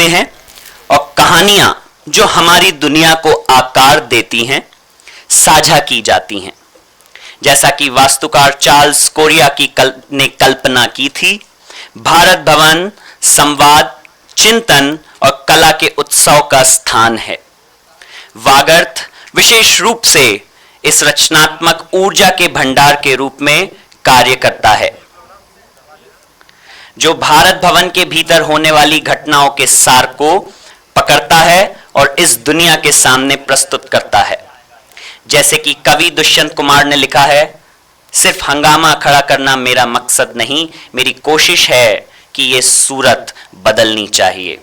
हैं और कहानियां जो हमारी दुनिया को आकार देती हैं साझा की जाती हैं। जैसा कि वास्तुकार चार्ल्स कोरिया ने कल्पना की थी, भारत भवन संवाद, चिंतन और कला के उत्सव का स्थान है। वागर्थ विशेष रूप से इस रचनात्मक ऊर्जा के भंडार के रूप में कार्य करता है, जो भारत भवन के भीतर होने वाली घटनाओं के सार को पकड़ता है और इस दुनिया के सामने प्रस्तुत करता है। जैसे कि कवि दुष्यंत कुमार ने लिखा है, सिर्फ हंगामा खड़ा करना मेरा मकसद नहीं, मेरी कोशिश है कि ये सूरत बदलनी चाहिए।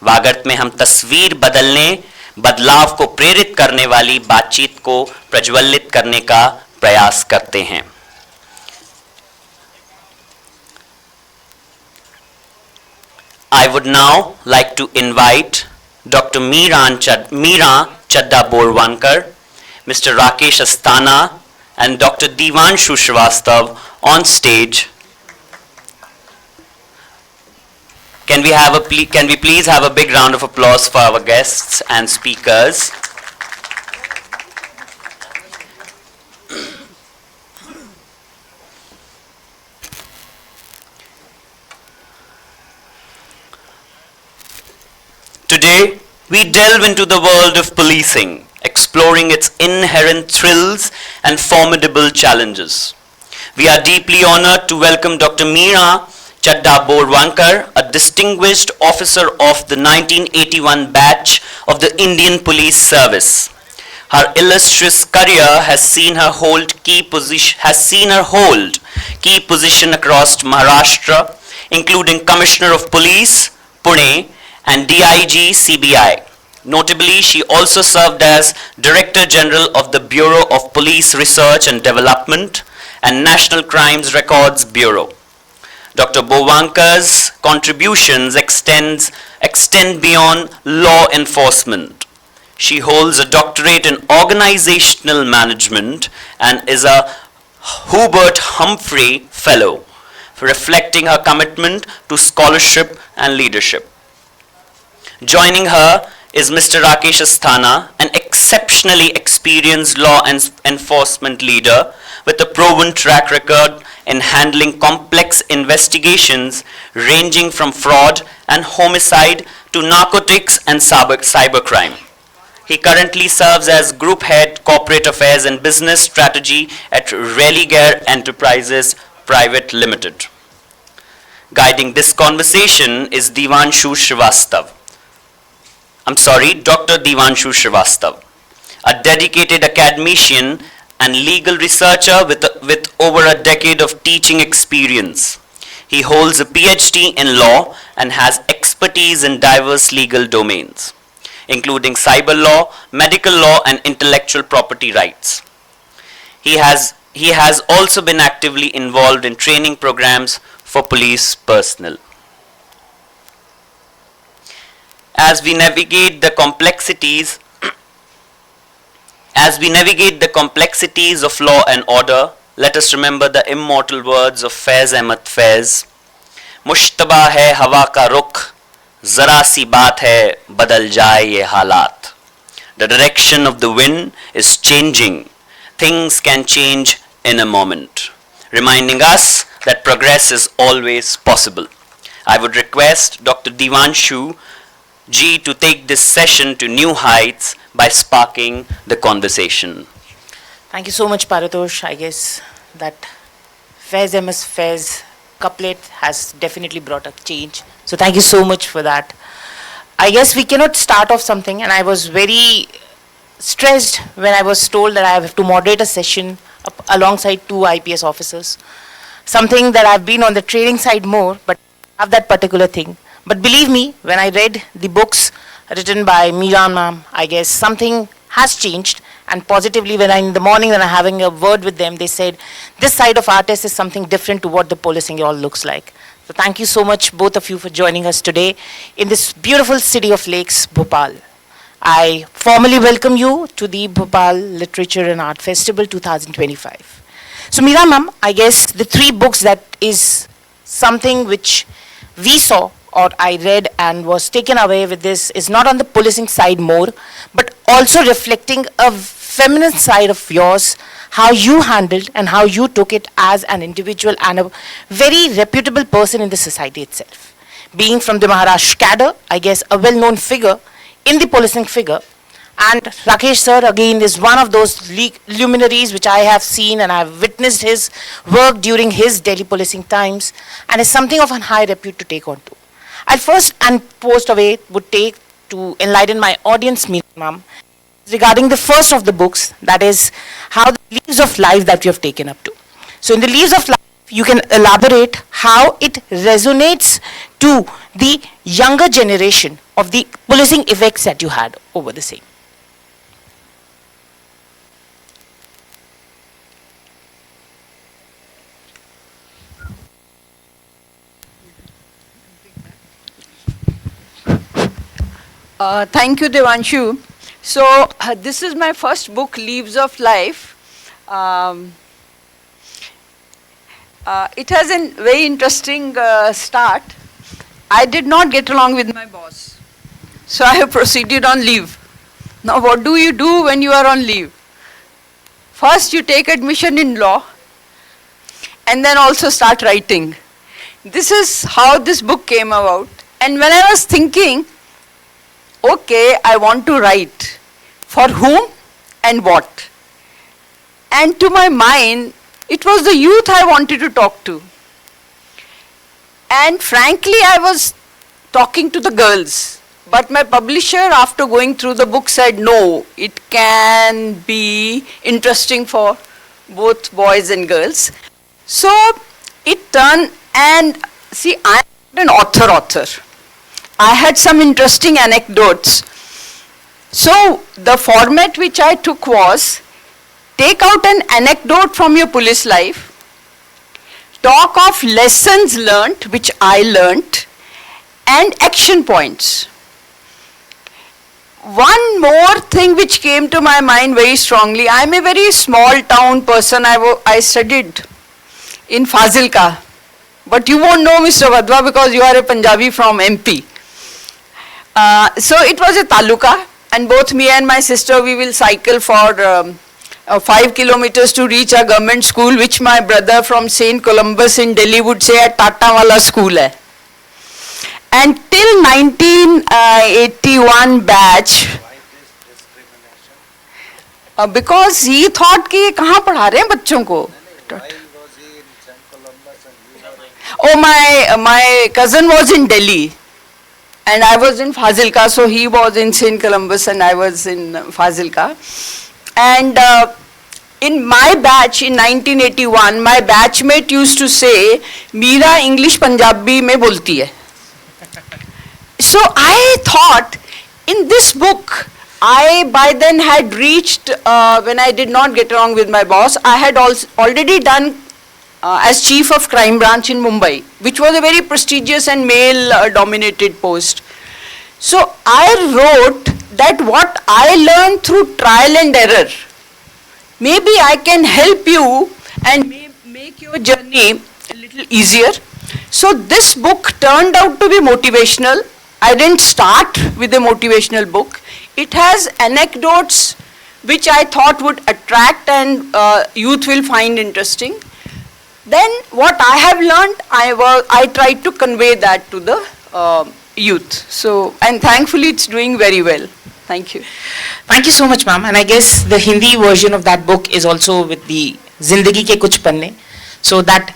वागर्थ में हम तस्वीर बदलने, बदलाव को प्रेरित करने वाली बातचीत को प्रज्वलित करने का प्रयास करते हैं। I would now like to invite Dr. Meeran Chadha Borwankar, Mr. Rakesh Asthana, and Dr. Deevanshu Shrivastava on stage. Can we please have a big round of applause for our guests and speakers? Today, we delve into the world of policing, exploring its inherent thrills and formidable challenges. We are deeply honored to welcome Dr. Meeran Chadha Borwankar, a distinguished officer of the 1981 batch of the Indian Police Service. Her illustrious career has seen her hold key position across Maharashtra, including Commissioner of Police, Pune, and DIG CBI. Notably, she also served as Director General of the Bureau of Police Research and Development and National Crimes Records Bureau. Dr. Borwankar's contributions extend beyond law enforcement. She holds a doctorate in organizational management and is a Hubert Humphrey Fellow, reflecting her commitment to scholarship and leadership. Joining her is Mr. Rakesh Asthana, an exceptionally experienced law enforcement leader with a proven track record in handling complex investigations ranging from fraud and homicide to narcotics and cybercrime. He currently serves as Group Head Corporate Affairs and Business Strategy at Religare Enterprises Private Limited. Guiding this conversation is Dr. Deevanshu Shrivastava, a dedicated academician and legal researcher with over a decade of teaching experience. He holds a PhD in law and has expertise in diverse legal domains, including cyber law, medical law, and intellectual property rights. He has also been actively involved in training programs for police personnel. As we navigate the complexities of law and order, let us remember the immortal words of Faiz Ahmad Faiz. Mushtaba hai hawa ka rukh, zara si baat hai, badal jaye ye halat. The direction of the wind is changing. Things can change in a moment, reminding us that progress is always possible. I would request Dr. Deevanshu Ji to take this session to new heights by sparking the conversation. Thank you so much, Paratosh. I guess that Faiz MS Faiz couplet has definitely brought a change. So thank you so much for that. I guess we cannot start off something, and I was very stressed when I was told that I have to moderate a session alongside two IPS officers. Something that I've been on the training side more, but I have that particular thing. But believe me, when I read the books written by Meeran ma'am, I guess something has changed. And positively, in the morning when I'm having a word with them, they said, this side of artists is something different to what the policing all looks like. So thank you so much, both of you, for joining us today in this beautiful city of lakes, Bhopal. I formally welcome you to the Bhopal Literature and Art Festival 2025. So Meeran ma'am, I guess the three books that is something which we saw or I read and was taken away with this is not on the policing side more, but also reflecting a feminine side of yours, how you handled and how you took it as an individual and a very reputable person in the society itself. Being from the Maharashtra cadre, I guess a well-known figure in the policing figure. And Rakesh sir again is one of those luminaries which I have seen and I have witnessed his work during his Delhi policing times and is something of a high repute to take on to. I'll first and post away would take to enlighten my audience, ma'am, regarding the first of the books, that is how the leaves of life that we have taken up to. So in the leaves of life, you can elaborate how it resonates to the younger generation of the policing effects that you had over the same. Thank you, Deevanshu. So, this is my first book, Leaves of Life. It has a very interesting start. I did not get along with my boss. So, I have proceeded on leave. Now, what do you do when you are on leave? First, you take admission in law and then also start writing. This is how this book came about. And when I was thinking, okay, I want to write. For whom and what? And to my mind, it was the youth I wanted to talk to. And frankly, I was talking to the girls. But my publisher, after going through the book, said, no, it can be interesting for both boys and girls. So it turned, and see, I am an author. I had some interesting anecdotes. So the format which I took was, take out an anecdote from your police life, talk of lessons learnt, which I learnt, and action points. One more thing which came to my mind very strongly, I am a very small town person. I studied in Fazilka. But you won't know Mr. Vadwa because you are a Punjabi from MP. So it was a taluka, and both me and my sister, we will cycle for 5 kilometers to reach a government school, which my brother from St. Columbus in Delhi would say a Tata wala school hai. And till 1981 batch, because he thought कि कहाँ पढ़ा रहे हैं बच्चों को? Oh, my cousin was in Delhi. And I was in Fazilka, so he was in St. Columbus and I was in Fazilka. And in my batch in 1981, my batchmate used to say, Meera English Punjabi mein bolti hai. So I thought, in this book, I by then had reached, when I did not get along with my boss, I had already done as chief of crime branch in Mumbai, which was a very prestigious and male-dominated post. So I wrote that what I learned through trial and error, maybe I can help you and make your journey a little easier. So this book turned out to be motivational. I didn't start with a motivational book. It has anecdotes which I thought would attract and youth will find interesting. Then what I have learned, I tried to convey that to the youth. So, and thankfully it's doing very well. Thank you. Thank you so much, ma'am. And I guess the Hindi version of that book is also with the Zindagi ke Kuch Panne. So that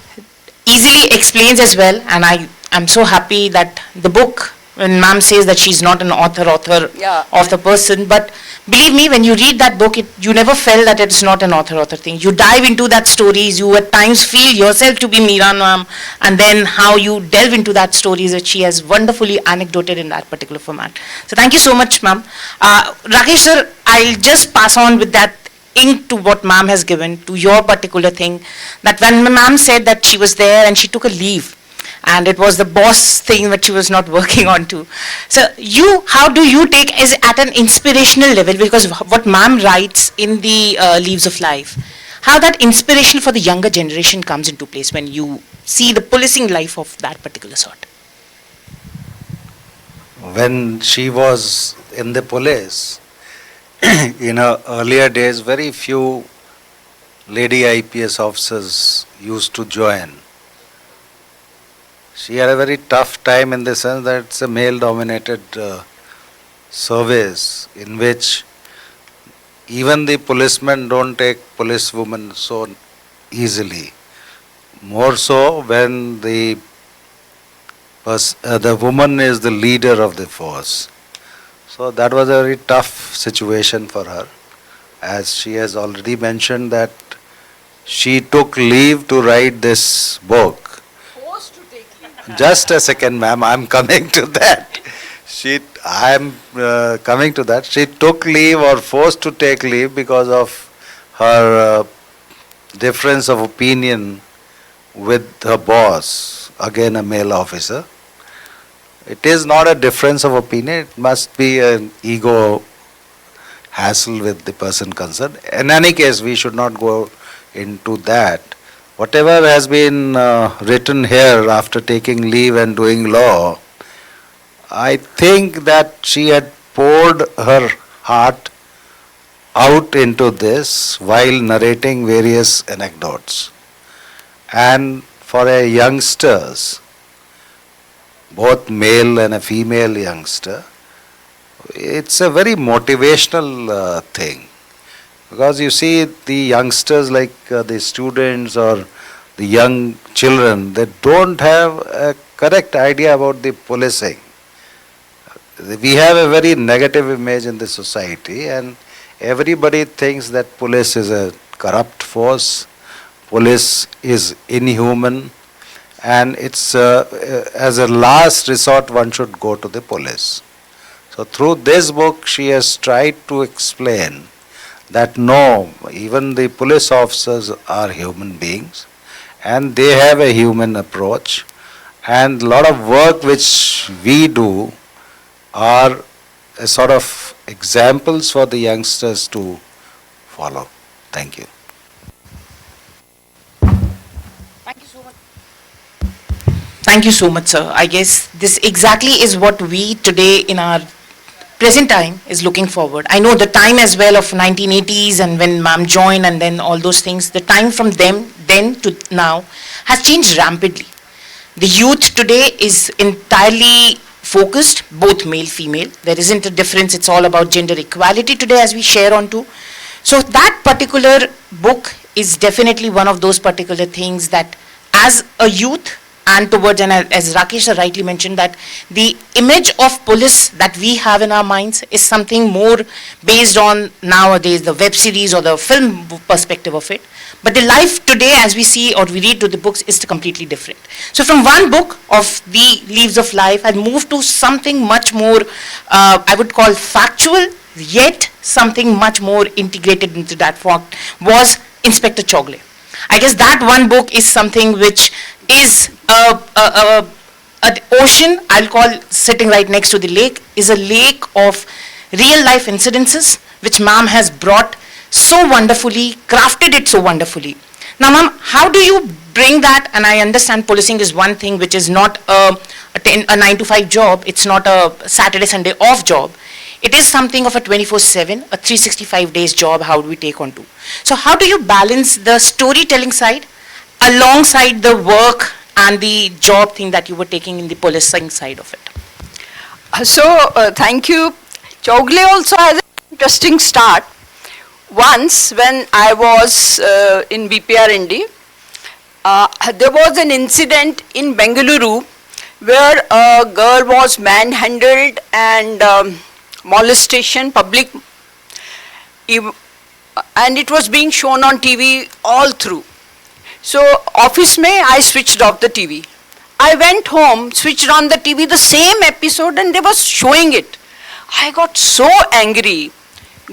easily explains as well. And I am so happy that the book, when ma'am says that she's not an author of the person, but believe me, when you read that book, you never felt that it's not an author thing. You dive into that stories, you at times feel yourself to be Meeran ma'am, and then how you delve into that stories that she has wonderfully anecdoted in that particular format. So thank you so much, ma'am. Rakesh sir, I'll just pass on with that ink to what ma'am has given to your particular thing, that when ma'am said that she was there and she took a leave, and it was the boss thing that she was not working on to. So how do you take is at an inspirational level, because what ma'am writes in the Leaves of Life, how that inspiration for the younger generation comes into place when you see the policing life of that particular sort? when she was in the police, in her earlier days, very few lady IPS officers used to join. She had a very tough time in the sense that it's a male-dominated service in which even the policemen don't take policewomen so easily. More so when the woman is the leader of the force. So that was a very tough situation for her, as she has already mentioned that she took leave to write this book. Forced to take leave. Just a second, ma'am, I'm coming to that. Coming to that. She took leave or forced to take leave because of her difference of opinion with her boss, again a male officer. It is not a difference of opinion, it must be an ego hassle with the person concerned. In any case, we should not go into that. Whatever has been written here after taking leave and doing law, I think that she had poured her heart out into this while narrating various anecdotes. And for a youngsters, both male and a female youngster, it's a very motivational thing. Because you see the youngsters like the students or the young children, they don't have a correct idea about the policing. We have a very negative image in the society and everybody thinks that police is a corrupt force, police is inhuman, and it's as a last resort one should go to the police. So through this book she has tried to explain that no, even the police officers are human beings and they have a human approach, and a lot of work which we do are a sort of examples for the youngsters to follow. Thank you. Thank you so much. Thank you so much, sir. I guess this exactly is what we today in our present time is looking forward. I know the time as well of 1980s and when ma'am joined and then all those things, the time from them then to now has changed rapidly. The youth today is entirely focused, both male, female. There isn't a difference. It's all about gender equality today as we share on to. So that particular book is definitely one of those particular things that as a youth and towards, and as Rakesh rightly mentioned, that the image of police that we have in our minds is something more based on nowadays the web series or the film perspective of it. But the life today as we see or we read to the books is completely different. So from one book of the Leaves of Life, I moved to something much more, I would call factual, yet something much more integrated into that fact was Inspector Chogle. I guess that one book is something which is an ocean, I'll call sitting right next to the lake, is a lake of real life incidences which ma'am has brought so wonderfully, crafted it so wonderfully. Now ma'am, how do you bring that? And I understand policing is one thing which is not a 9 to 5 job, it's not a Saturday, Sunday off job. It is something of a 24/7, a 365 days job, how do we take on to? So how do you balance the storytelling side alongside the work and the job thing that you were taking in the policing side of it? Thank you. Chogle also has an interesting start. Once when I was in BPRND, there was an incident in Bengaluru where a girl was manhandled and molestation, public, and it was being shown on TV all through. So office mein I switched off the TV. I went home, switched on the TV, the same episode, and they was showing it. I got so angry.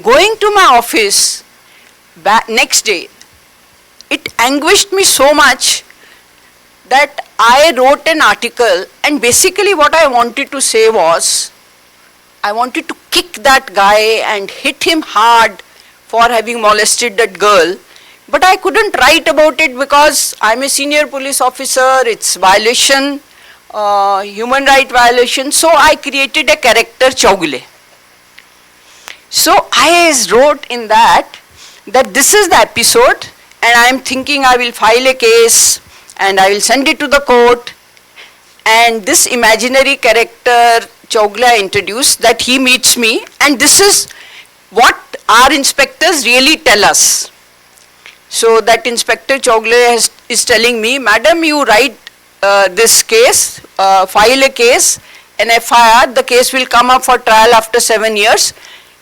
Going to my office next day, it anguished me so much that I wrote an article, and basically what I wanted to say was, I wanted to kick that guy and hit him hard for having molested that girl, but I couldn't write about it because I'm a senior police officer, it's violation human right violation. So I created a character Chowgule. So I wrote in that this is the episode, and I am thinking I will file a case and I will send it to the court, and this imaginary character Chowgule I introduced, that he meets me, and this is what our inspectors really tell us. So that Inspector Chowgule is telling me, Madam, you write this case, file a case, an FIR, the case will come up for trial after 7 years.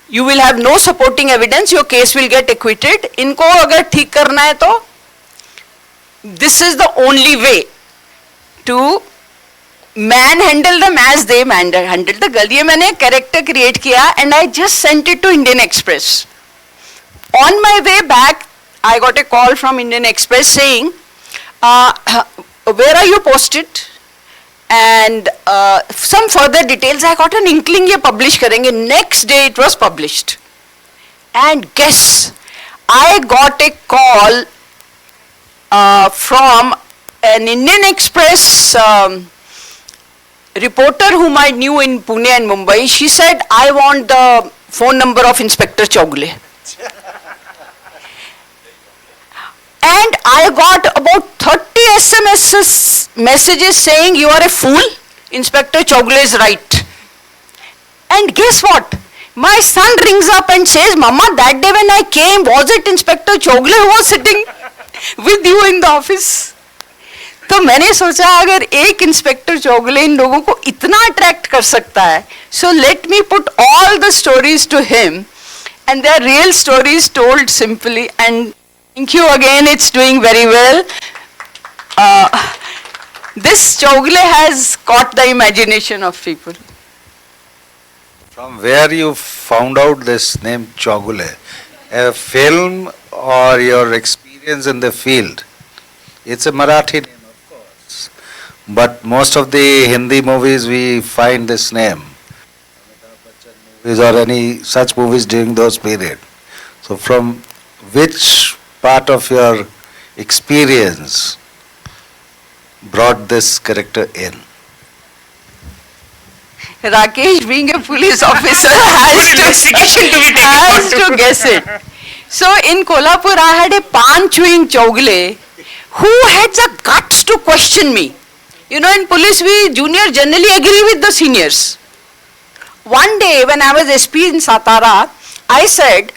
You will have no supporting evidence, your case will get acquitted. इनको अगर ठीक करना है तो this is the only way to manhandle them as they manhandle the girl. ये मैंने character create किया, and I just sent it to Indian Express. On my way back, I got a call from Indian Express saying, where are you posted? And some further details. I got an inkling ये publish करेंगे. Next day it was published. And guess, I got a call from an Indian Express reporter whom I knew in Pune and Mumbai. She said, I want the phone number of Inspector Chowgule. And I got about 30 SMS messages saying, you are a fool, Inspector Chowgule is right. And guess what? My son rings up and says, Mama, that day when I came, was it Inspector Chowgule who was sitting with you in the office? तो मैंने सोचा अगर एक inspector Chougule इन लोगों को इतना attract कर सकता है, so let me put all the stories to him, and they are real stories told simply. And thank you again, it's doing very well. This Chowgule has caught the imagination of people. From where you found out this name Chowgule? A film or your experience in the field? It's a Marathi name, of course. But most of the Hindi movies we find this name. Movies or any such movies during those period. So from which part of your experience brought this character in? Rakesh, being a police officer, has to guess it. So in Kolhapur, I had a pan-chewing Chowgule who had the guts to question me. You know, in police, we junior generally agree with the seniors. One day, when I was SP in Satara, I said,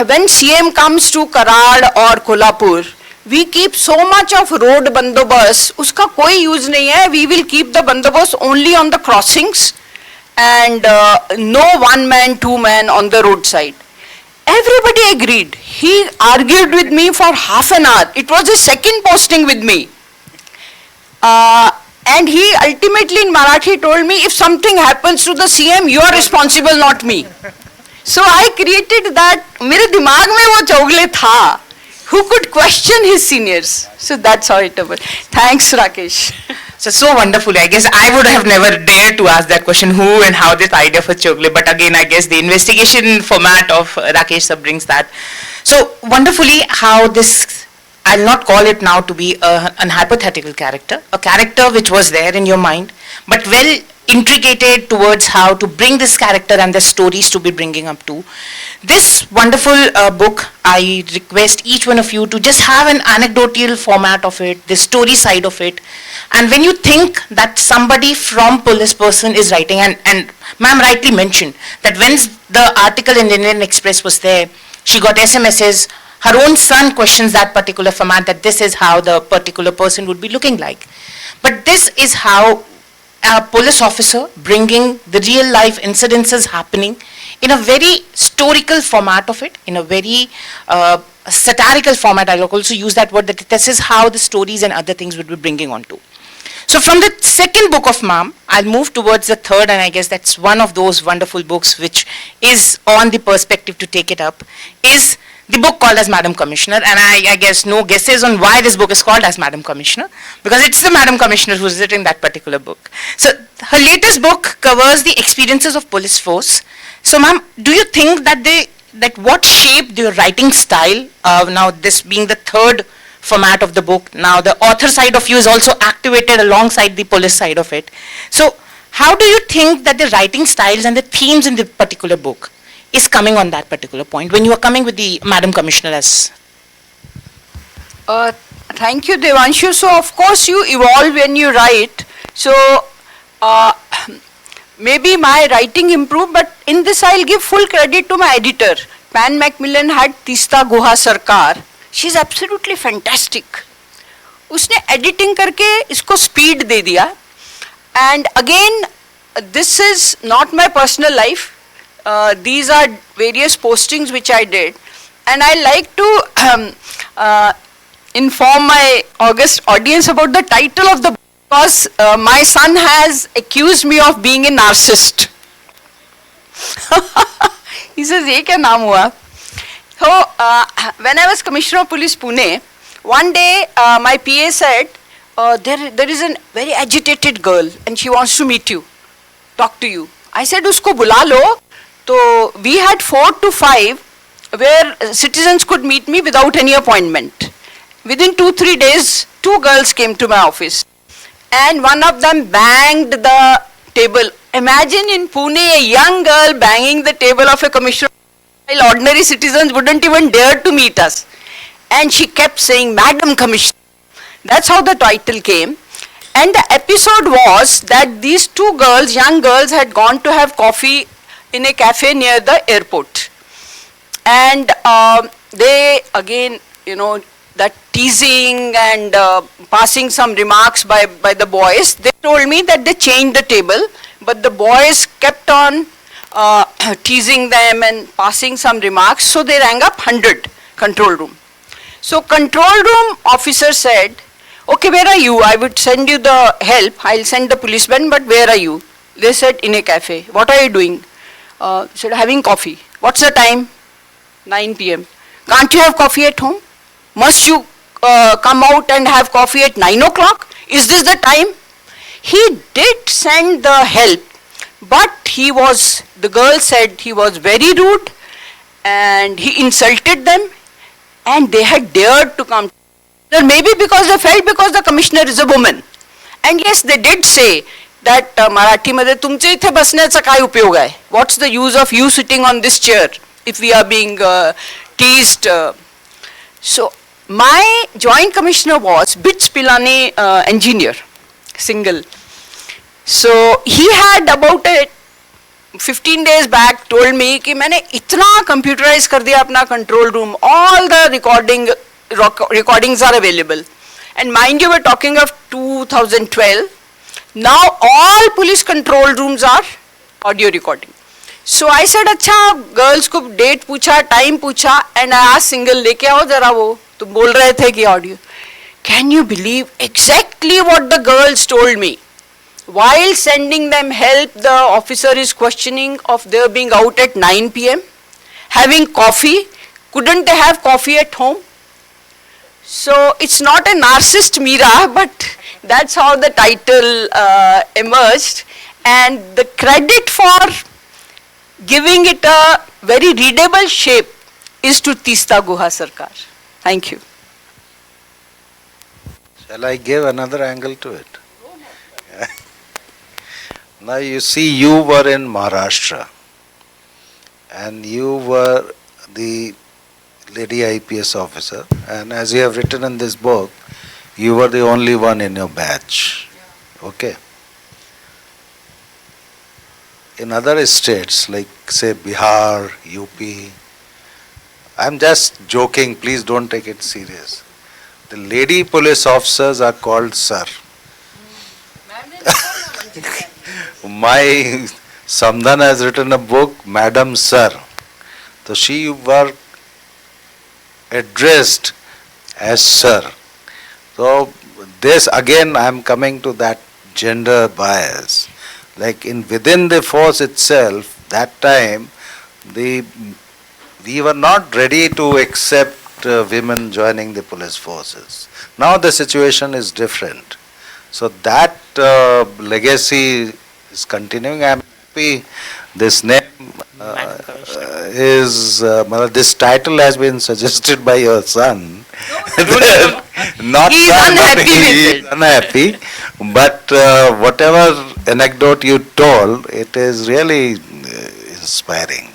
when CM comes to Karad or Kolhapur, we keep so much of road bandobas, uska koi use nahi hai. We will keep the bandobas only on the crossings and no one man, two man on the roadside. Everybody agreed. He argued with me for half an hour. It was his second posting with me. And he ultimately in Marathi told me, if something happens to the CM, you are responsible, not me. So I created that. मेरे दिमाग में वो चौगले था, who could question his seniors. So that's how it happened. Thanks, Rakesh. So wonderful. I guess I would have never dared to ask that question, who and how this idea for Chowgule. But again, I guess the investigation format of Rakesh sir brings that. So wonderfully how this, I'll not call it now to be an hypothetical character, a character which was there in your mind, but well intricated towards how to bring this character and the stories to be bringing up to. This wonderful book, I request each one of you to just have an anecdotal format of it, the story side of it. And when you think that somebody from police person is writing, and ma'am rightly mentioned that when the article in the Indian Express was there, she got SMSs, her own son questions that particular format, that this is how the particular person would be looking like. But this is how a police officer bringing the real life incidences happening in a very historical format of it, in a very satirical format. I'll also use that word, that this is how the stories and other things would be bringing on to. So from the second book of ma'am, I'll move towards the third, and I guess that's one of those wonderful books which is on the perspective to take it up, is the book called as Madam Commissioner. And I guess no guesses on why this book is called as Madam Commissioner, because it's the Madam Commissioner who's written that particular book. So her latest book covers the experiences of police force. So ma'am, do you think that what shaped your writing style, now this being the third format of the book. Now the author side of you is also activated alongside the police side of it. So how do you think that the writing styles and the themes in the particular book is coming on that particular point when you are coming with the Madam Commissioner as? Thank you, Deevanshu. So, of course, you evolve when you write. So, maybe my writing improved, but in this I'll give full credit to my editor. Pan Macmillan had Tista Guha Sarkar. She's absolutely fantastic. उसने editing करके इसको speed दे दिया. And again, this is not my personal life. These are various postings which I did. And I like to inform my august audience about the title of the book, because my son has accused me of being a narcissist. He says, "ये क्या नाम हुआ?" So when I was Commissioner of Police Pune, one day my PA said, there is a very agitated girl and she wants to meet you, talk to you. I said, "Usko bula lo." So we had 4 to 5 where citizens could meet me without any appointment. Within 2-3 days, 2 girls came to my office and one of them banged the table. Imagine in Pune a young girl banging the table of a commissioner, while ordinary citizens wouldn't even dare to meet us. And she kept saying, "Madam Commissioner." That's how the title came. And the episode was that these 2 girls, young girls, had gone to have coffee in a cafe near the airport. And they again, that teasing and passing some remarks by the boys, they told me that they changed the table, but the boys kept on teasing them and passing some remarks, so they rang up 100 control room. So control room officer said, "Okay, where are you? I would send you the help, I'll send the policeman, but where are you?" They said, "In a cafe." "What are you doing?" Said, "Having coffee." "What's the time?" 9 p.m. "Can't you have coffee at home? Must you come out and have coffee at 9 o'clock? Is this the time?" He did send the help, but the girl said he was very rude and he insulted them and they had dared to come. Maybe because they felt because the commissioner is a woman. And yes, they did say that Marathi मध्ये तुमचे इथे बसण्याचा काय उपयोग आहे? What's the use of you sitting on this chair if we are being teased? So my joint commissioner was Bits Pilani engineer, single. So he had about 15 days back told me कि मैंने इतना computerize कर दिया अपना control room, all the recordings are available. And mind you, we're talking of 2012. Now all police control rooms are audio recording. So I said, "अच्छा, girls को date पूछा, time पूछा, and I asked single, लेके आओ जरा वो, तुम बोल रहे थे कि audio." Can you believe exactly what the girls told me? While sending them help, the officer is questioning of their being out at 9 p.m., having coffee. Couldn't they have coffee at home? So it's not a narcissist Meera, but that's how the title emerged. And the credit for giving it a very readable shape is to Tista Guha Sarkar. Thank you. Shall I give another angle to it? Now you see, you were in Maharashtra and you were the lady IPS officer, and as you have written in this book, you were the only one in your batch. Okay. In other states like say Bihar, UP, I'm just joking, please don't take it serious. The lady police officers are called sir. My Samdhan has written a book, Madam Sir. So she were addressed as sir. So this again I am coming to that gender bias. Like within the force itself, that time we were not ready to accept women joining the police forces. Now the situation is different. So that legacy is continuing. I am happy this name this title has been suggested by your son. Not He is that, unhappy he with is it. unhappy, but whatever anecdote you told, it is really inspiring.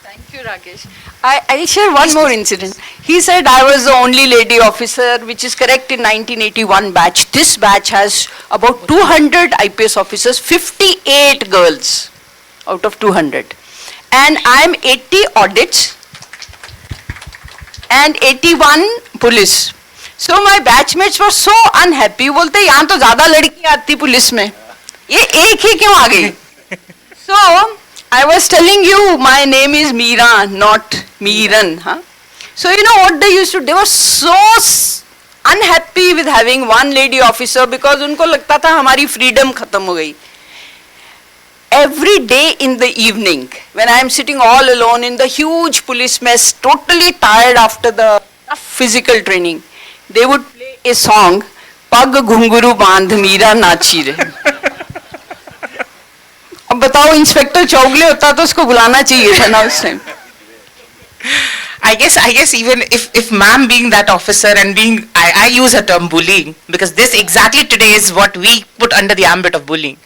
Thank you, Rakesh. I share one more incident. He said I was the only lady officer, which is correct in 1981 batch. This batch has about 200 IPS officers, 58 girls out of 200. And I'm 80 audits and 81 police. So my batchmates were so unhappy. बोलते यहाँ तो ज़्यादा लड़कियाँ आती police में, ये एक ही क्यों आ गई? So I was telling you, my name is Meeran, not Meeran. Huh? So you know what they used to do? They were so unhappy with having one lady officer because उनको लगता था हमारी freedom खत्म हो गई. Every day in the evening, when I am sitting all alone in the huge police mess, totally tired after the tough physical training, they would play a song, Pag Ghunguru Bandh Meera Nachi Rahe. अब बताओ inspector Chougale होता तो उसको बुलाना चाहिए था ना उस time. I guess even if ma'am being that officer and being, I use her term bullying because this exactly today is what we put under the ambit of bullying.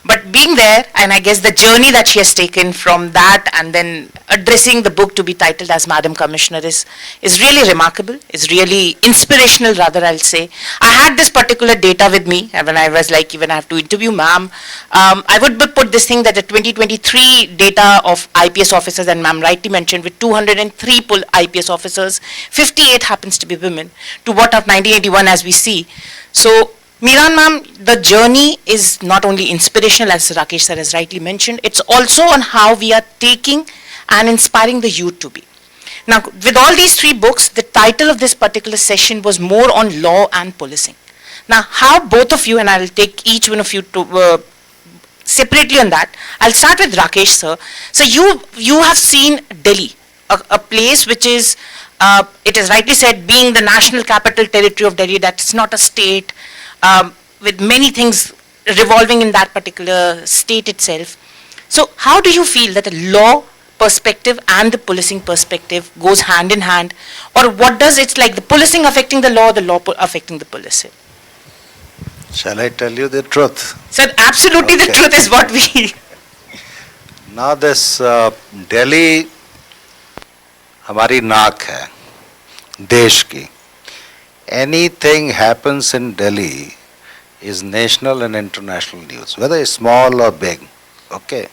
But being there, and I guess the journey that she has taken from that and then addressing the book to be titled as Madam Commissioner is really remarkable, is really inspirational rather, I'll say. I had this particular data with me when I was like, even I have to interview ma'am. I would put this thing that the 2023 data of IPS officers, and ma'am rightly mentioned, with 203 IPS officers, 58 happens to be women, to what of 1981 as we see. So, Meeran ma'am, the journey is not only inspirational, as Rakesh sir has rightly mentioned, it's also on how we are taking and inspiring the youth to be. Now, with all these three books, the title of this particular session was more on law and policing. Now, how both of you, and I'll take each one of you to separately on that. I'll start with Rakesh sir. So you have seen Delhi, a place which is, it is rightly said, being the national capital territory of Delhi, that's not a state, with many things revolving in that particular state itself. So how do you feel that the law perspective and the policing perspective goes hand in hand? Or what does it's like the policing affecting the law affecting the policing? Shall I tell you the truth? Sir, absolutely the Okay. truth is what we... Now this Delhi हमारी नाक है देश की. Anything happens in Delhi is national and international news, whether it's small or big. Okay.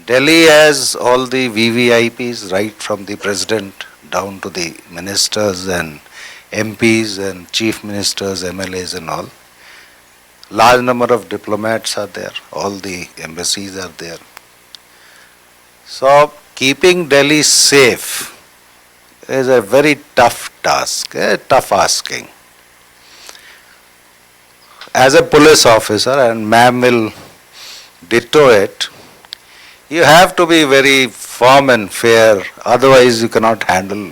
Delhi has all the VVIPs, right from the president down to the ministers and MPs and chief ministers, MLAs and all. Large number of diplomats are there, all the embassies are there. So keeping Delhi safe is a very tough task, a tough asking. As a police officer, and ma'am will ditto it, you have to be very firm and fair, otherwise you cannot handle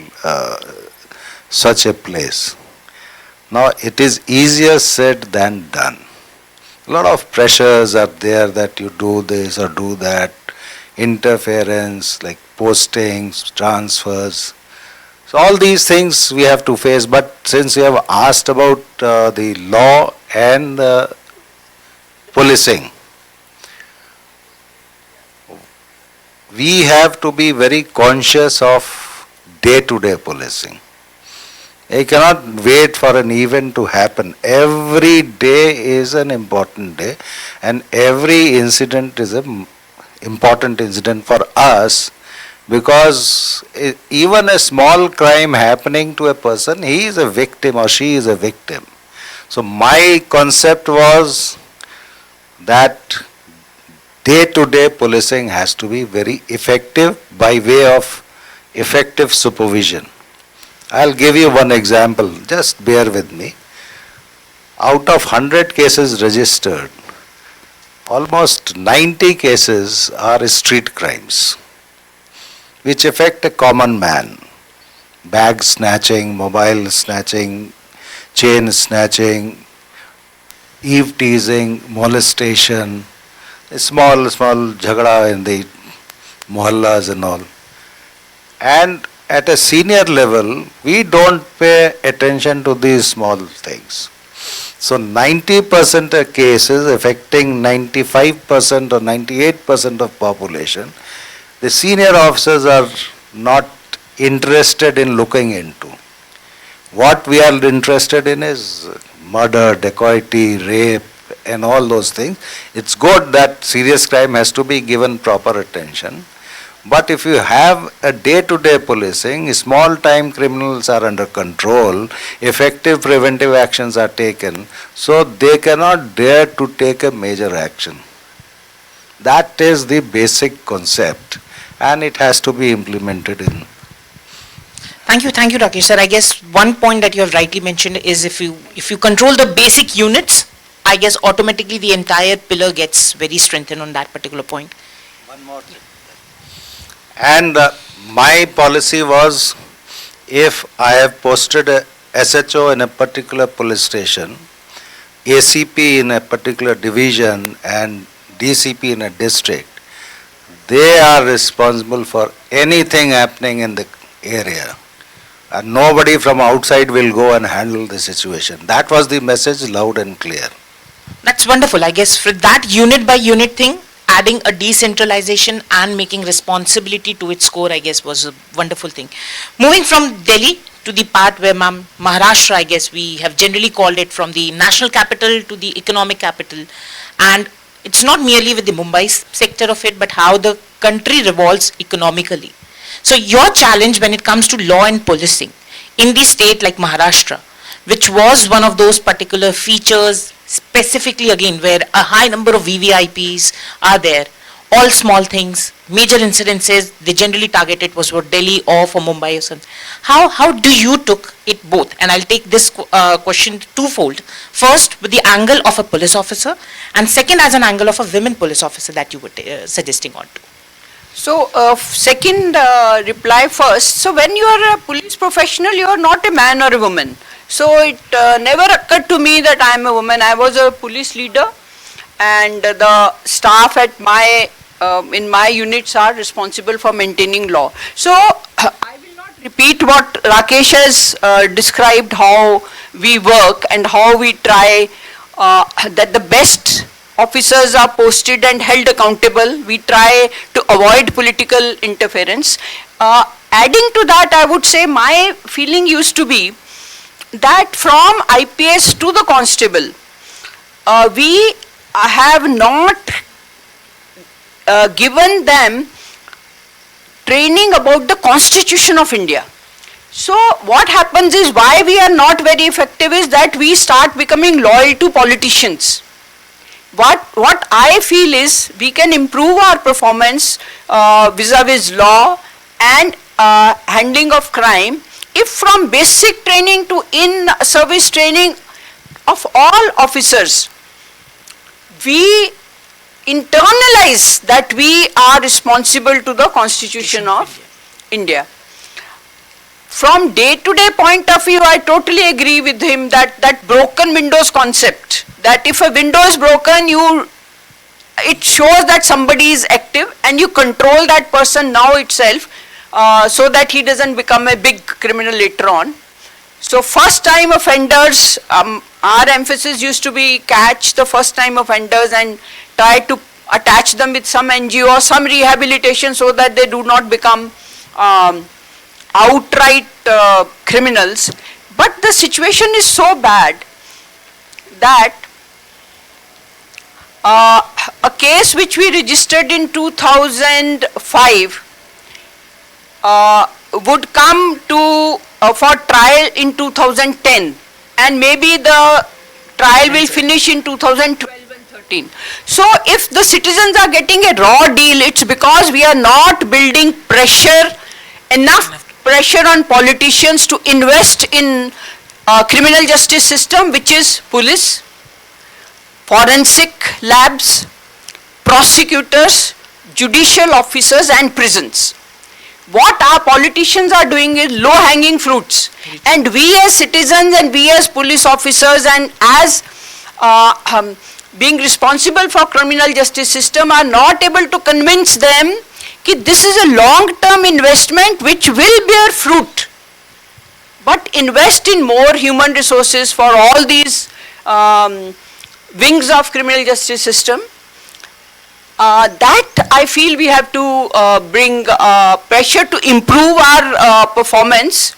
such a place. Now it is easier said than done. A lot of pressures are there that you do this or do that, interference like postings, transfers. So all these things we have to face, but since you have asked about the law and the policing, we have to be very conscious of day-to-day policing. You cannot wait for an event to happen. Every day is an important day, and every incident is an important incident for us, because even a small crime happening to a person, he is a victim or she is a victim. So my concept was that day-to-day policing has to be very effective by way of effective supervision. I'll give you one example, just bear with me. Out of 100 cases registered, almost 90 cases are street crimes, which affect a common man. Bag snatching, mobile snatching, chain snatching, eve teasing, molestation, small jhagda in the mohallas and all. And at a senior level, we don't pay attention to these small things. So 90% of cases affecting 95% or 98% of population, the senior officers are not interested in looking into. What we are interested in is murder, dacoity, rape, and all those things. It's good that serious crime has to be given proper attention. But if you have a day-to-day policing, small-time criminals are under control, effective preventive actions are taken, so they cannot dare to take a major action. That is the basic concept, and it has to be implemented in. Thank you, Rakesh sir. I guess one point that you have rightly mentioned is if you control the basic units, I guess automatically the entire pillar gets very strengthened on that particular point. One more thing. And my policy was, if I have posted a SHO in a particular police station, ACP in a particular division and DCP in a district, they are responsible for anything happening in the area. And nobody from outside will go and handle the situation. That was the message, loud and clear. That's wonderful. I guess for that unit by unit thing, adding a decentralization and making responsibility to its core, I guess, was a wonderful thing. Moving from Delhi to the part where Maharashtra, I guess we have generally called it from the national capital to the economic capital. And it's not merely with the Mumbai sector of it, but how the country revolves economically. So your challenge when it comes to law and policing in the state like Maharashtra, which was one of those particular features, specifically again where a high number of VVIPs are there, all small things, major incidences, they generally targeted was for Delhi or for Mumbai or something. How do you took it both? And I'll take this question twofold. First, with the angle of a police officer, and second, as an angle of a women police officer that you were suggesting on to. So, second reply first. So, when you are a police professional, you are not a man or a woman. So, it never occurred to me that I am a woman. I was a police leader, and the staff at in my units are responsible for maintaining law. So, I will not repeat what Rakesh has described, how we work and how we try that the best officers are posted and held accountable. We try to avoid political interference. Adding to that, I would say my feeling used to be that from IPS to the constable, we have not given them training about the Constitution of India. So what happens is, why we are not very effective is that we start becoming loyal to politicians. What I feel is we can improve our performance vis-a-vis law and handling of crime if from basic training to in-service training of all officers, we internalize that we are responsible to the Constitution of India. From day-to-day point of view, I totally agree with him that broken windows concept, that if a window is broken, it shows that somebody is active and you control that person now itself so that he doesn't become a big criminal later on. So first time offenders, our emphasis used to be catch the first time offenders and try to attach them with some NGO or some rehabilitation so that they do not become outright criminals. But the situation is so bad that a case which we registered in 2005 would come to for trial in 2010, and maybe the trial will finish in 2012 and 13. So if the citizens are getting a raw deal, it's because we are not building enough pressure on politicians to invest in criminal justice system, which is police, forensic labs, prosecutors, judicial officers and prisons. What our politicians are doing is low-hanging fruits, and we as citizens and we as police officers and as being responsible for criminal justice system are not able to convince them कि this is a long term investment which will bear fruit, but invest in more human resources for all these wings of criminal justice system. That I feel we have to bring pressure to improve our performance.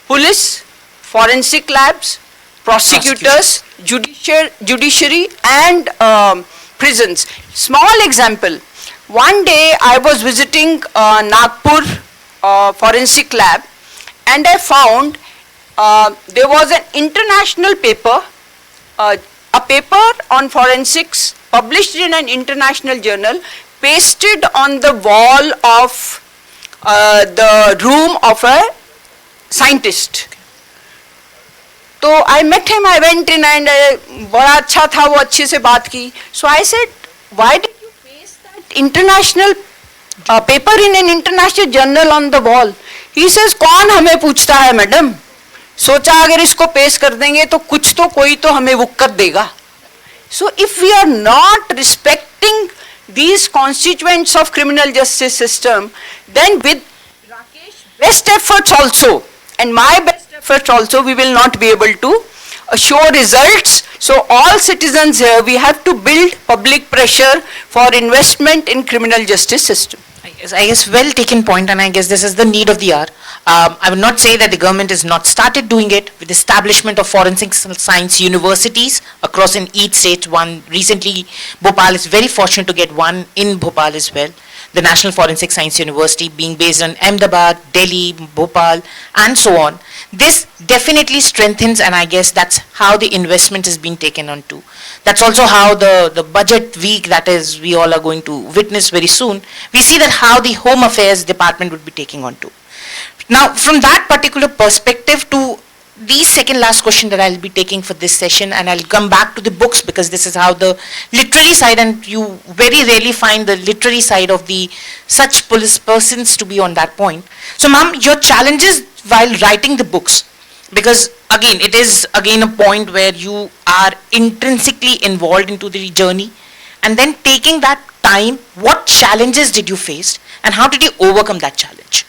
Police, forensic labs, prosecutors, judiciary and prisons. Small example. One day I was visiting Nagpur forensic lab, and I found there was an international paper, a paper on forensics published in an international journal, pasted on the wall of the room of a scientist. So I met him, I went in and बड़ा अच्छा था, वो अच्छे से बात की. So I said, why did you paste that international paper in an international journal on the wall? He says, कौन हमें पूछता है मैडम, सोचा अगर इसको पेश कर देंगे तो कुछ तो कोई तो हमें वुक्कत देगा. So if we are not respecting these constituents of criminal justice system, then with Rakesh's best efforts also and my best efforts also, we will not be able to show results. So all citizens here, we have to build public pressure for investment in criminal justice system. I guess well taken point, and I guess this is the need of the hour. I would not say that the government has not started doing it with establishment of forensic science universities across in each state. One recently, Bhopal is very fortunate to get one in Bhopal as well. The National Forensic Science University being based in Ahmedabad, Delhi, Bhopal and so on. This definitely strengthens, and I guess that's how the investment is being taken on to. That's also how the budget week that is we all are going to witness very soon, we see that how the Home Affairs Department would be taking on to. Now from that particular perspective to the second last question that I'll be taking for this session, and I'll come back to the books because this is how the literary side, and you very rarely find the literary side of the such police persons to be on that point. So ma'am, your challenges while writing the books, because again it is again a point where you are intrinsically involved into the journey, and then taking that time, what challenges did you face and how did you overcome that challenge?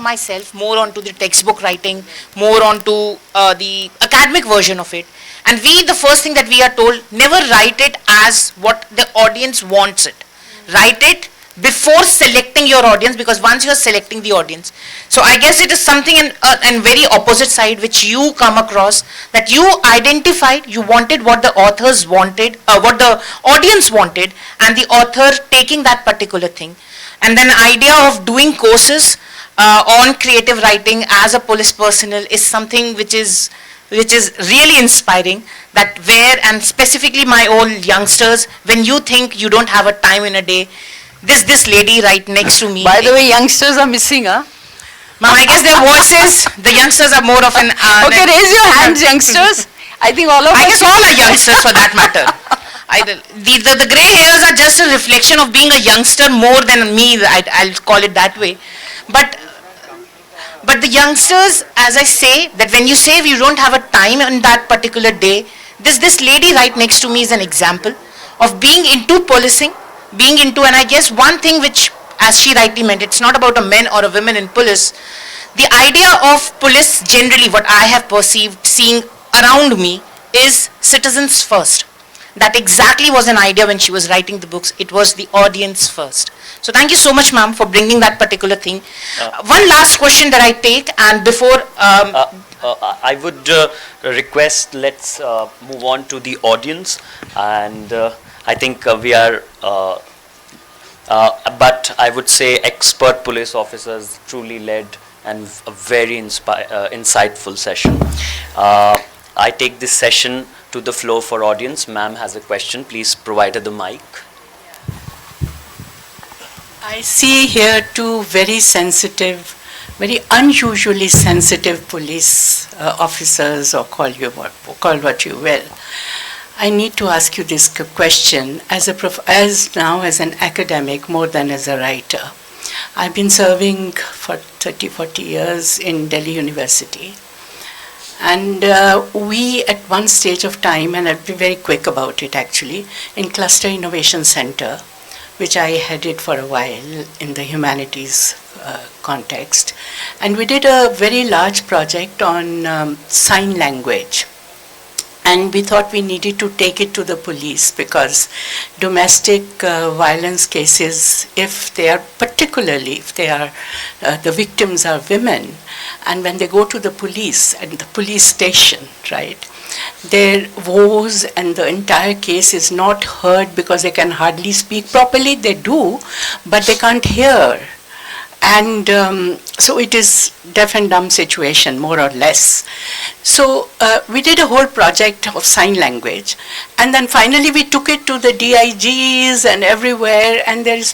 Myself more onto the textbook writing, more onto the academic version of it, and the first thing that we are told, never write it as what the audience wants it, write it before selecting your audience, because once you're selecting the audience, so I guess it is something in very opposite side which you come across, that you identified, you wanted what the authors wanted, what the audience wanted, and the author taking that particular thing. And then idea of doing courses on creative writing as a police personnel is something which is really inspiring, that where, and specifically my old youngsters, when you think you don't have a time in a day, this lady right next to me. By the way, youngsters are missing, huh? Ma'am, I guess their voices, the youngsters are more of an... Okay, raise your hands, youngsters. I think all of I us... guess all are youngsters for that matter. The gray hairs are just a reflection of being a youngster more than me, I'll call it that way. But the youngsters, as I say, that when you say you don't have a time in that particular day, this lady right next to me is an example of being into policing, being into, and I guess one thing which, as she rightly meant, it's not about a men or a women in police. The idea of police generally, what I have perceived, seeing around me, is citizens first. That exactly was an idea when she was writing the books. It was the audience first. So thank you so much, ma'am, for bringing that particular thing. One last question that I take, and before... I would request, let's move on to the audience, and I think we are, but I would say expert police officers truly led and a very insightful session. I take this session to the floor for audience. Ma'am has a question. Please provide her the mic. I see here two very sensitive, very unusually sensitive police officers, or call what you will. I need to ask you this question as an academic more than as a writer. I've been serving for 30-40 years in Delhi University, and we at one stage of time, and I'll be very quick about it actually, in Cluster Innovation Center, which I headed for a while in the humanities context, and we did a very large project on sign language. And we thought we needed to take it to the police, because domestic violence cases, if they are the victims are women, and when they go to the police at the police station, right, their woes and the entire case is not heard because they can hardly speak properly. They do, but they can't hear. And so it is deaf and dumb situation, more or less. So we did a whole project of sign language, and then finally we took it to the DIGs and everywhere, and there is,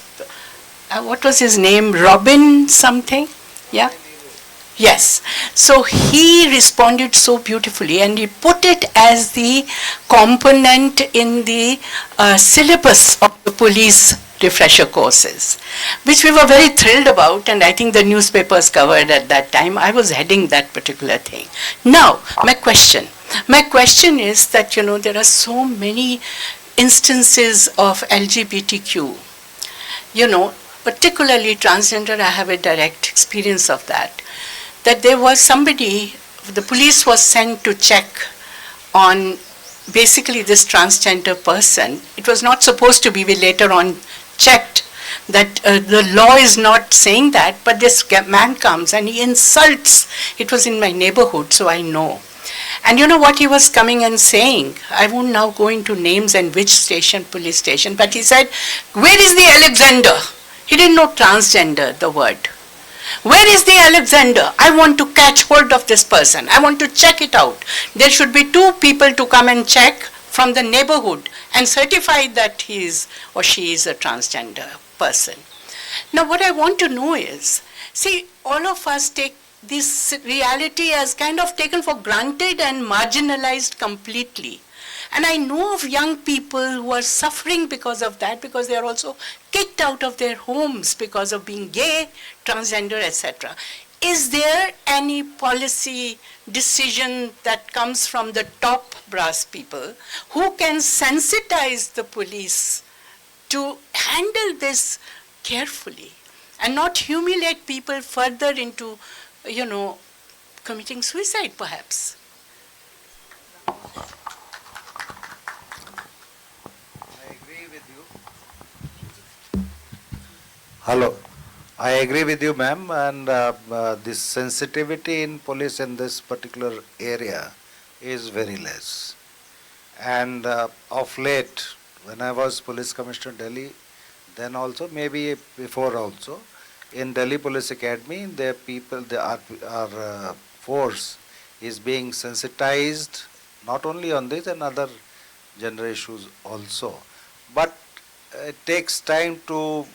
what was his name, Robin something? Yeah? Yes. So he responded so beautifully, and he put it as the component in the syllabus of the police refresher courses, which we were very thrilled about, and I think the newspapers covered at that time. I was heading that particular thing. Now, my question is that, there are so many instances of LGBTQ, particularly transgender. I have a direct experience of that there was somebody, the police was sent to check on basically this transgender person. It was not supposed to be. We later on checked that the law is not saying that, but this man comes and he insults. It was in my neighborhood, so I know. And you know what he was coming and saying? I won't now go into names and which station, police station, but he said, "Where is the Alexander?" He didn't know transgender, the word. "Where is the Alexander? I want to catch hold of this person. I want to check it out. There should be 2 people to come and check from the neighborhood and certify that he is or she is a transgender person." Now what I want to know is, see, all of us take this reality as kind of taken for granted and marginalized completely. And I know of young people who are suffering because of that, because they are also kicked out of their homes because of being gay, transgender, etc. Is there any policy decision that comes from the top brass people who can sensitize the police to handle this carefully and not humiliate people further into, committing suicide perhaps? Hello. I agree with you, ma'am, and this sensitivity in police in this particular area is very less. And of late, when I was police commissioner Delhi, then also maybe before also, in Delhi Police Academy, the people, our force is being sensitized not only on this and other gender issues also. But it takes time to.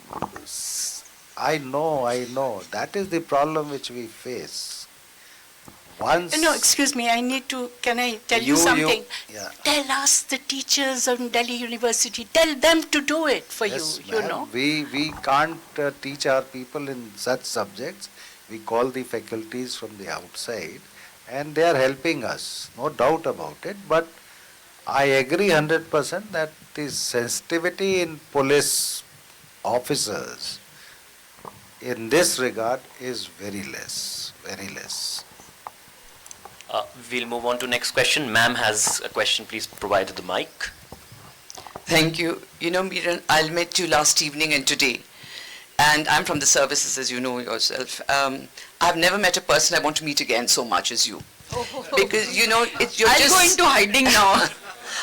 I know. That is the problem which we face. Once. No, excuse me, can I tell you something? Tell us, the teachers of Delhi University, tell them to do it for Yes, you, you know. We can't teach our people in such subjects. We call the faculties from the outside and they are helping us, no doubt about it. But I agree 100% that the sensitivity in police officers in this regard is very less, very less. We'll move on to next question. Ma'am has a question. Please provide the mic. Thank you. You know, Meeran, I met you last evening and today, and I'm from the services, as you know yourself. I've never met a person I want to meet again so much as you. Because, you know, you're I'll just... go into hiding now.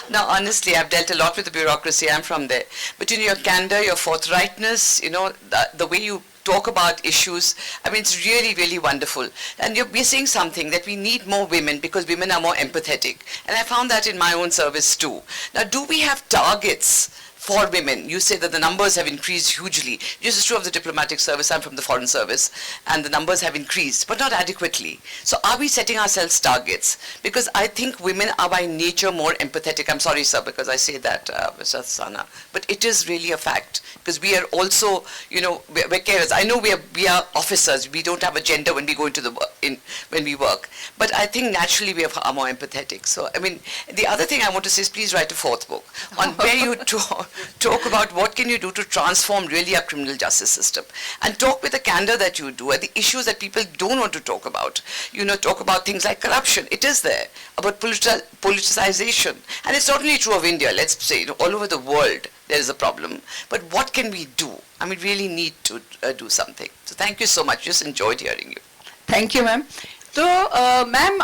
No, honestly, I've dealt a lot with the bureaucracy. I'm from there. But, you know, your candor, your forthrightness, you know, the way you talk about issues, I mean, it's really, really wonderful. And we're saying something that we need more women because women are more empathetic. And I found that in my own service too. Now, do we have targets for women? You say that the numbers have increased hugely. This is true of the diplomatic service. I'm from the foreign service. And the numbers have increased, but not adequately. So are we setting ourselves targets? Because I think women are by nature more empathetic. I'm sorry, sir, because I say that, Mr. Asthana. But it is really a fact. Because we are also, you know, we're carers. I know we are officers. We don't have a gender when we go into when we work. But I think naturally we are more empathetic. So, I mean, the other thing I want to say is please write a fourth book on where you talk about what can you do to transform really our criminal justice system, and talk with the candor that you do at the issues that people don't want to talk about. You know, talk about things like corruption. It is there, about politicization, and it's not only true of India. Let's say, you know, all over the world there is a problem. But what can we do? I mean, really need to do something. So thank you so much. Just enjoyed hearing you. Thank you, ma'am. So, ma'am,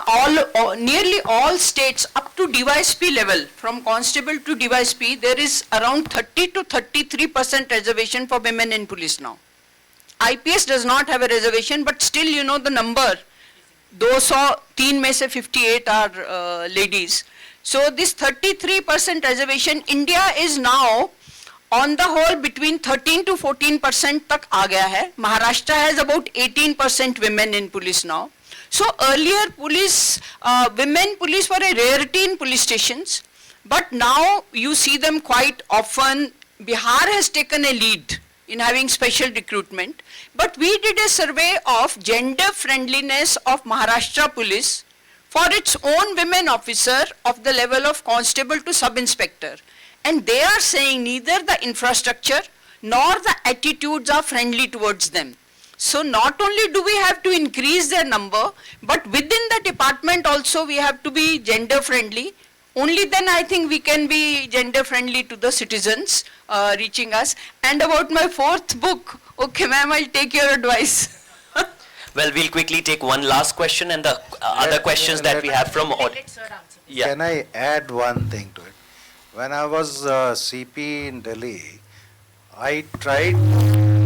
nearly all states up to DYSP level, from constable to DYSP, there is around 30 to 33% reservation for women in police now. IPS does not have a reservation, but still, you know, the number, 203 में से 58 are ladies. So this 33% reservation, India is now on the whole between 13 to 14% तक आ गया है. Maharashtra has about 18% women in police now. So earlier women police were a rarity in police stations, but now you see them quite often. Bihar has taken a lead in having special recruitment, but we did a survey of gender friendliness of Maharashtra police for its own women officer of the level of constable to sub-inspector, and they are saying neither the infrastructure nor the attitudes are friendly towards them. So not only do we have to increase their number, but within the department also we have to be gender friendly. Only then I think we can be gender friendly to the citizens reaching us. And about my fourth book, okay ma'am, I'll take your advice. Well, we'll quickly take one last question and the other questions that we have from... Yeah. Can I add one thing to it? When I was CP in Delhi, I tried to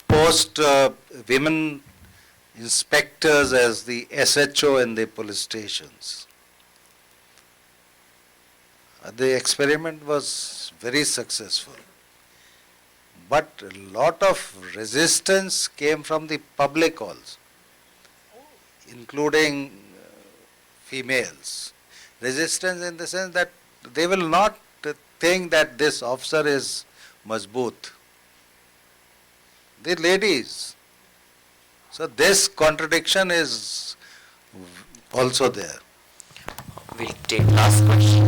post women inspectors as the SHO in the police stations. The experiment was very successful, but a lot of resistance came from the public also, including females. Resistance in the sense that they will not think that this officer is mazboot. The ladies. So this contradiction is also there. We'll take last question.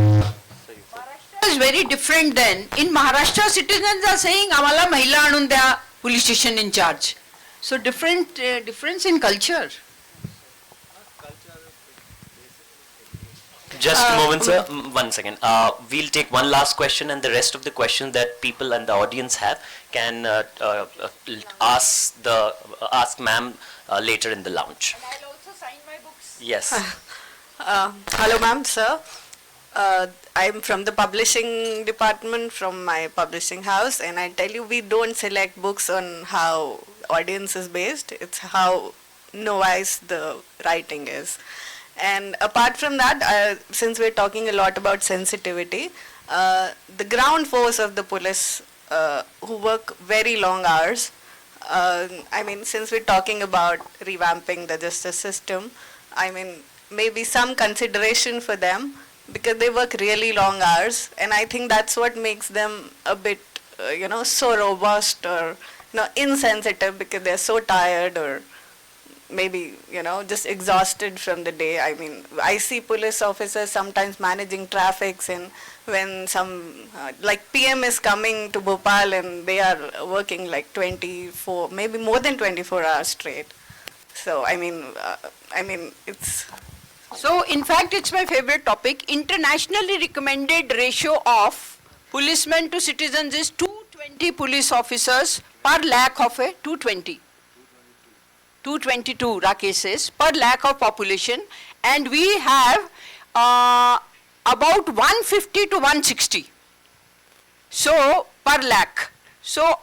Maharashtra is very different then. In Maharashtra, citizens are saying, "Amala mahila anun dya, police station in charge." So difference in culture. Just a moment, sir. 1 second. We'll take one last question, and the rest of the questions that people and the audience have can ask ma'am later in the lounge. And I'll also sign my books. Yes. Hello, ma'am, sir. I'm from the publishing department from my publishing house, and I tell you, we don't select books on how audience is based. It's how novice the writing is. And apart from that, since we're talking a lot about sensitivity, the ground force of the police who work very long hours, I mean, since we're talking about revamping the justice system, I mean, maybe some consideration for them because they work really long hours, and I think that's what makes them a bit, so robust or, insensitive because they're so tired or maybe, just exhausted from the day. I mean, I see police officers sometimes managing traffics, and when some, like PM is coming to Bhopal and they are working like 24, maybe more than 24 hours straight. So, I mean, it's... So, in fact, it's my favorite topic. Internationally recommended ratio of policemen to citizens is 220 police officers per lakh of a 220. 222, Rakesh says, per lakh of population, and we have about 150 to 160. So, per lakh. So,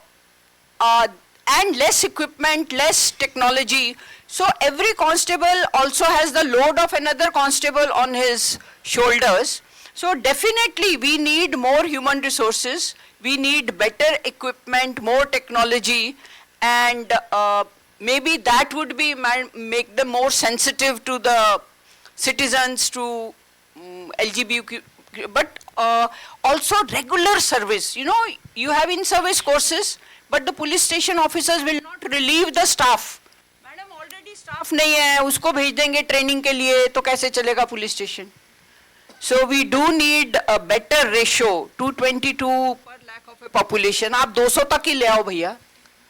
and less equipment, less technology. So, every constable also has the load of another constable on his shoulders. So, definitely we need more human resources, we need better equipment, more technology, and maybe that would be make them more sensitive to the citizens, to LGBTQ, but also regular service. You have in-service courses, but the police station officers will not relieve the staff. Madam, already staff नहीं है, उसको भेज देंगे training के लिए, तो कैसे चलेगा police station? So we do need a better ratio, 222 per lakh of a population. आप 200 तक ही ले आओ भैया,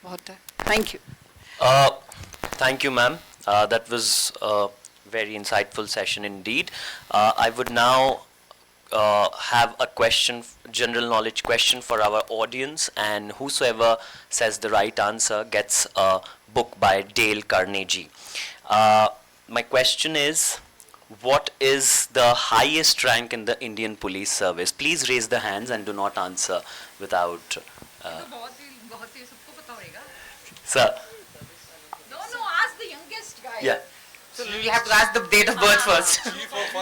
बहुत है. Thank you. Thank you, ma'am. That was a very insightful session indeed. I would now have a question, general knowledge question for our audience, and whosoever says the right answer gets a book by Dale Carnegie. My question is, what is the highest rank in the Indian police service? Please raise the hands and do not answer without... Sir. Ask the youngest guy. Yeah. So we have to ask the date of birth first.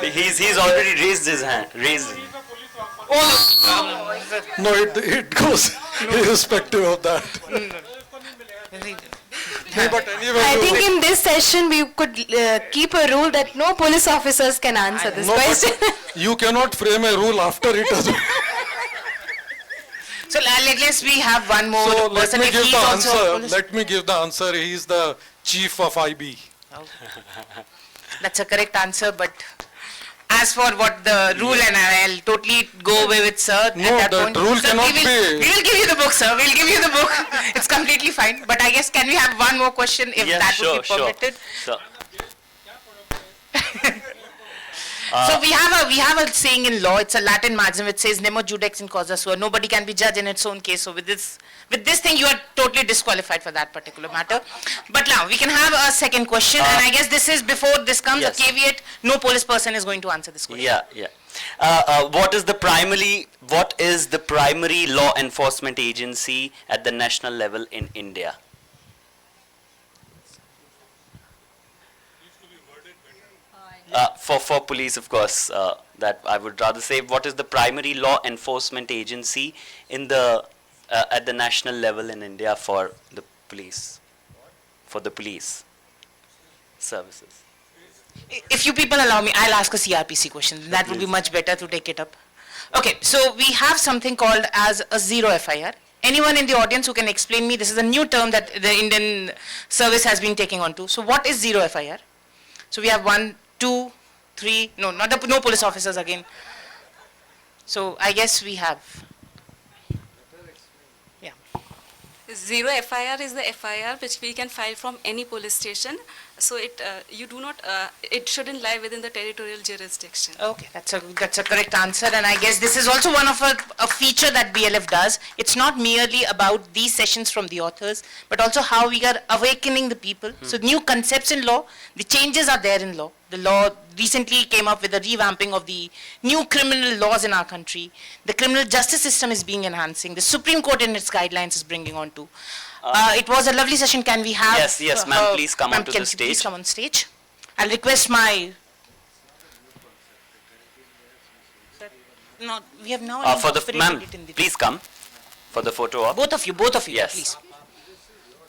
He's already raised his hand. No, it goes irrespective of that. But anyway, I think in this session we could keep a rule that no police officers can answer this question. you cannot frame a rule after it has been. So let's we have one more So let person. me If give he's the also a answer. police- Let me give the answer. He is the chief of IB. That's a correct answer, but as for what the rule, and I'll totally go away with sir. No, at that that point. rule Sir, cannot we will give you the book, sir. We'll give you the book. It's completely fine. But I guess can we have one more question if that would be permitted? Sure. So we have a saying in law. It's a Latin maxim. It says "Nemo judex in causa sua." Nobody can be judged in its own case. So with this thing, you are totally disqualified for that particular matter. But now we can have a second question, and I guess this is before this comes Yes. a caveat. No police person is going to answer this question. Yeah. What is the primary law enforcement agency at the national level in India? For police, of course, that I would rather say, what is the primary law enforcement agency in the at the national level in India for the police? For the police services. If you people allow me, I'll ask a CRPC question. That would be much better to take it up. Okay, so we have something called as a zero FIR. Anyone in the audience who can explain me, this is a new term that the Indian service has been taking on to. So what is zero FIR? So we have 1, 2, 3, no police officers again. So I guess we have. Zero FIR is the FIR which we can file from any police station. So you do not, it shouldn't lie within the territorial jurisdiction. Okay, that's a correct answer, and I guess this is also one of a feature that BLF does. It's not merely about these sessions from the authors, but also how we are awakening the people. So new concepts in law, the changes are there in law. The law recently came up with a revamping of the new criminal laws in our country. The criminal justice system is being enhancing. The Supreme Court in its guidelines is bringing on to. It was a lovely session. Can we have? Yes, ma'am, please come ma'am, onto can the you please stage. come on stage. I'll request my. No, we have now. For the ma'am, incorporated it in the- please come for the photo op. Both of you, Yes. please.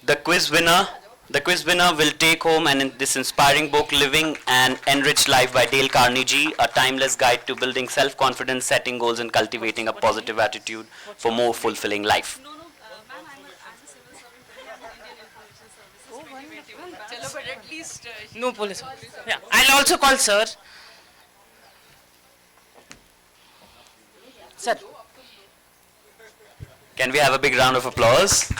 The quiz winner will take home this inspiring book, Living an Enriched Life by Dale Carnegie, a timeless guide to building self-confidence, setting goals, and cultivating a positive attitude for more fulfilling life. No, ma'am, I'm a civil servant for the Indian Information Services. Chalo, but at least... No police. Yeah, I'll also call sir. Sir. Can we have a big round of applause?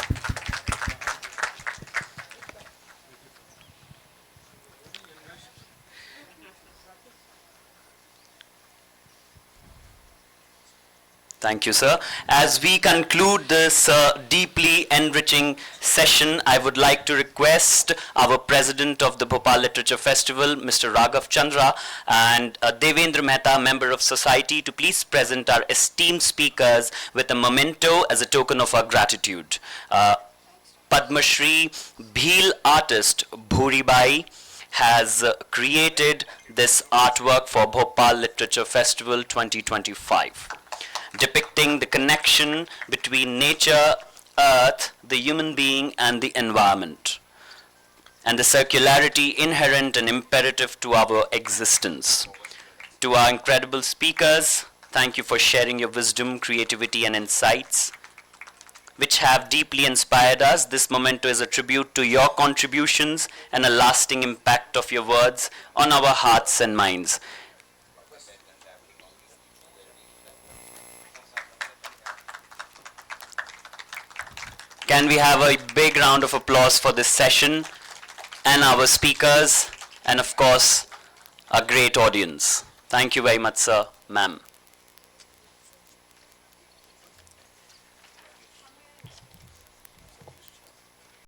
Thank you, sir. As we conclude this deeply enriching session, I would like to request our president of the Bhopal Literature Festival, Mr. Raghav Chandra, and Devendra Mehta, member of society, to please present our esteemed speakers with a memento as a token of our gratitude. Padma Shri Bhil artist Bhuribai has created this artwork for Bhopal Literature Festival 2025. Depicting the connection between nature, earth, the human being, and the environment, and the circularity inherent and imperative to our existence. To our incredible speakers, thank you for sharing your wisdom, creativity, and insights, which have deeply inspired us. This memento is a tribute to your contributions and a lasting impact of your words on our hearts and minds. Can we have a big round of applause for this session and our speakers and of course a great audience. Thank you very much, sir, ma'am.